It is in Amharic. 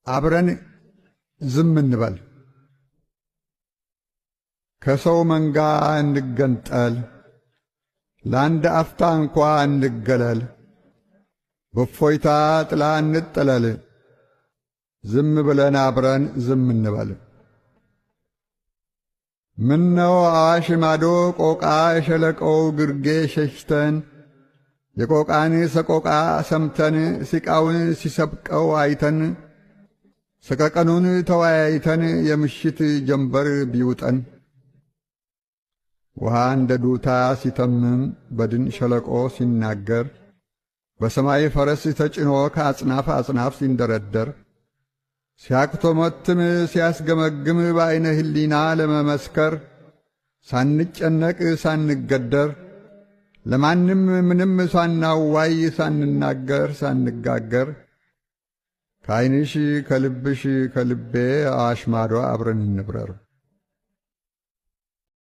አብረን ዝም እንበል። ከሰው መንጋ እንገንጠል፣ ለአንድ አፍታ እንኳ እንገለል። በእፎይታ ጥላ እንጠለል፣ ዝም ብለን አብረን ዝም እንበል። ምነው አዋሽ ማዶ ቆቃ የሸለቆው ግርጌ ሸሽተን የቆቃን ሰቆቃ ሰምተን ሲቃውን ሲሰብቀው አይተን ሰቀቀኑን ተወያይተን የምሽት ጀንበር ቢውጠን ውሃ እንደ ዱታ ሲተምም በድን ሸለቆ ሲናገር በሰማይ ፈረስ ተጭኖ ከአጽናፍ አጽናፍ ሲንደረደር ሲያክቶመትም ሲያስገመግም በዐይነ ህሊና ለመመስከር ሳንጨነቅ ሳንገደር ለማንም ምንም ሳናዋይ ሳንናገር ሳንጋገር ከዐይንሽ ከልብሽ ከልቤ አዋሽ ማዶ አብረን እንብረር።